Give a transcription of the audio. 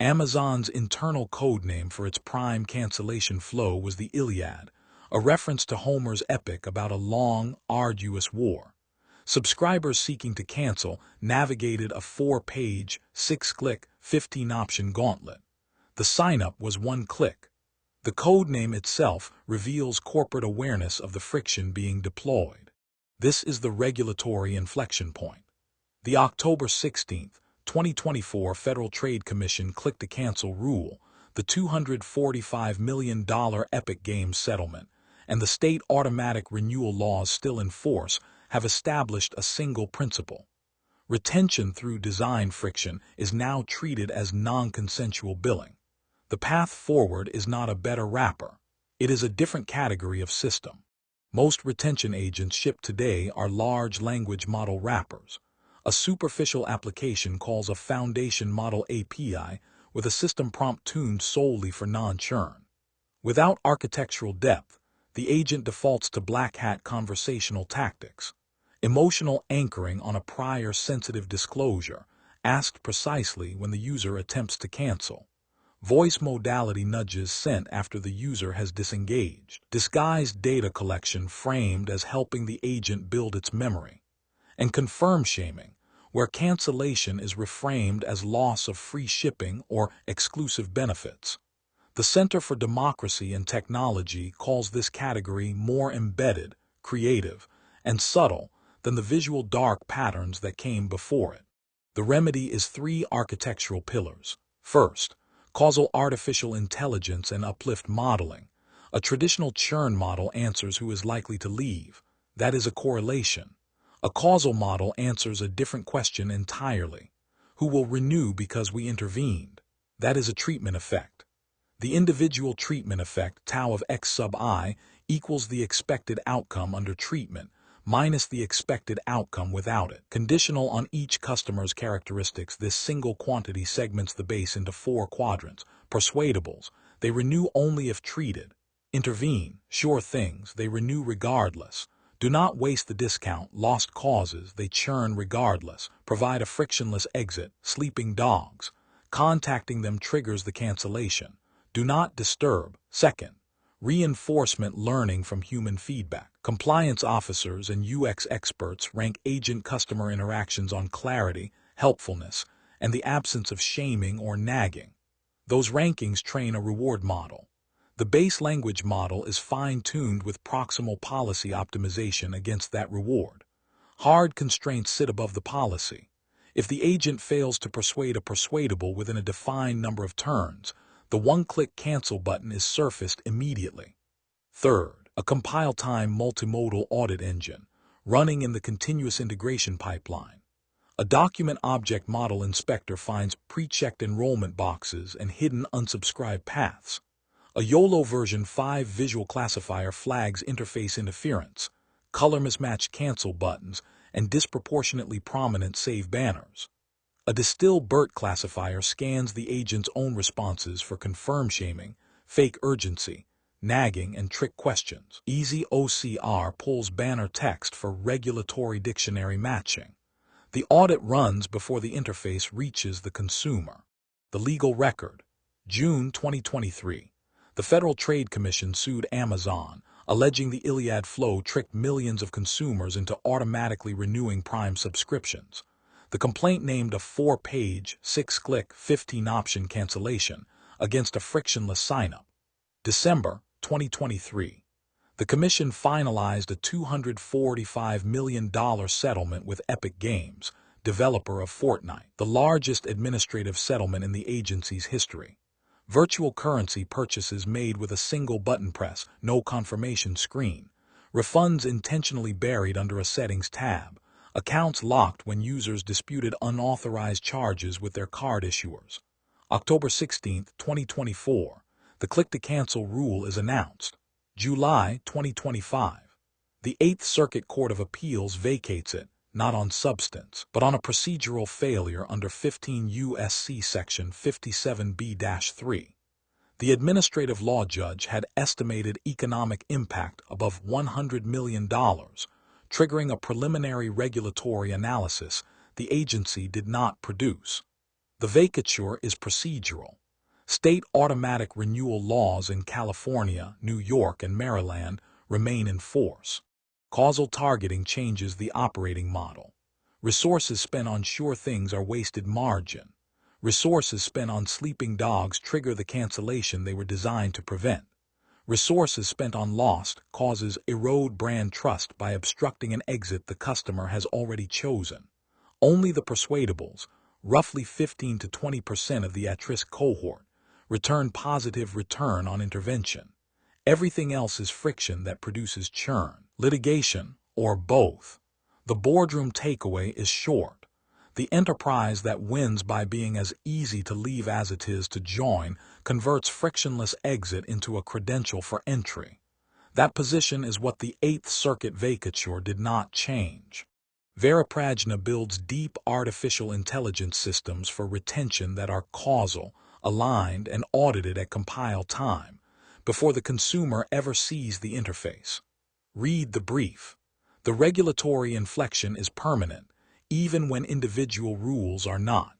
Amazon's internal code name for its prime cancellation flow was the Iliad, a reference to Homer's epic about a long, arduous war. Subscribers seeking to cancel navigated a 4-page, 6-click, 15-option gauntlet. The sign-up was one click. The code name itself reveals corporate awareness of the friction being deployed. This is the regulatory inflection point. The October 16, 2024 Federal Trade Commission click-to-cancel rule, the $245 million Epic Games settlement, and the state automatic renewal laws still in force have established a single principle. Retention through design friction is now treated as non-consensual billing. The path forward is not a better wrapper. It is a different category of system. Most retention agents shipped today are large language model wrappers. A superficial application calls a foundation model API with a system prompt tuned solely for non-churn. Without architectural depth, the agent defaults to black hat conversational tactics. Emotional anchoring on a prior sensitive disclosure, asked precisely when the user attempts to cancel. Voice modality nudges sent after the user has disengaged. Disguised data collection framed as helping the agent build its memory. And confirm shaming, where cancellation is reframed as loss of free shipping or exclusive benefits. The Center for Democracy and Technology calls this category more embedded, creative, and subtle than the visual dark patterns that came before it. The remedy is 3 architectural pillars. First, causal artificial intelligence and uplift modeling. A traditional churn model answers who is likely to leave. That is a correlation. A causal model answers a different question entirely. Who will renew because we intervened? That is a treatment effect. The individual treatment effect, tau of x sub I, equals the expected outcome under treatment, minus the expected outcome without it. Conditional on each customer's characteristics, this single quantity segments the base into 4 quadrants. Persuadables, they renew only if treated. Intervene, sure things, they renew regardless. Do not waste the discount. Lost causes, they churn regardless. Provide a frictionless exit. Sleeping dogs, contacting them triggers the cancellation. Do not disturb. Second, reinforcement learning from human feedback. Compliance officers and UX experts rank agent-customer interactions on clarity, helpfulness, and the absence of shaming or nagging. Those rankings train a reward model. The base language model is fine-tuned with proximal policy optimization against that reward. Hard constraints sit above the policy. If the agent fails to persuade a persuadable within a defined number of turns, the one-click cancel button is surfaced immediately. Third, a compile-time multimodal audit engine, running in the continuous integration pipeline. A document object model inspector finds pre-checked enrollment boxes and hidden unsubscribed paths. A YOLO version 5 visual classifier flags interface interference, color mismatched cancel buttons, and disproportionately prominent save banners. A Distill BERT classifier scans the agent's own responses for confirm shaming, fake urgency, nagging, and trick questions. Easy OCR pulls banner text for regulatory dictionary matching. The audit runs before the interface reaches the consumer. The legal record. June 2023. The Federal Trade Commission sued Amazon, alleging the Iliad flow tricked millions of consumers into automatically renewing Prime subscriptions. The complaint named a 4-page, 6-click, 15-option cancellation against a frictionless sign-up. December 2023. The Commission finalized a $245 million settlement with Epic Games, developer of Fortnite, the largest administrative settlement in the agency's history. Virtual currency purchases made with a single button press, no confirmation screen. Refunds intentionally buried under a settings tab. Accounts locked when users disputed unauthorized charges with their card issuers. October 16, 2024. The click-to-cancel rule is announced. July 2025. The 8th Circuit Court of Appeals vacates it, not on substance, but on a procedural failure under 15 U.S.C. Section 57B-3. The administrative law judge had estimated economic impact above $100 million, triggering a preliminary regulatory analysis the agency did not produce. The vacatur is procedural. State automatic renewal laws in California, New York, and Maryland remain in force. Causal targeting changes the operating model. Resources spent on sure things are wasted margin. Resources spent on sleeping dogs trigger the cancellation they were designed to prevent. Resources spent on lost causes erode brand trust by obstructing an exit the customer has already chosen. Only the Persuadables, roughly 15 to 20% of the at-risk cohort, return positive return on intervention. Everything else is friction that produces churn, litigation, or both. The boardroom takeaway is short. The enterprise that wins by being as easy to leave as it is to join converts frictionless exit into a credential for entry. That position is what the Eighth Circuit vacatur did not change. Veriprajna builds deep artificial intelligence systems for retention that are causal, aligned, and audited at compile time, before the consumer ever sees the interface. Read the brief. The regulatory inflection is permanent, even when individual rules are not.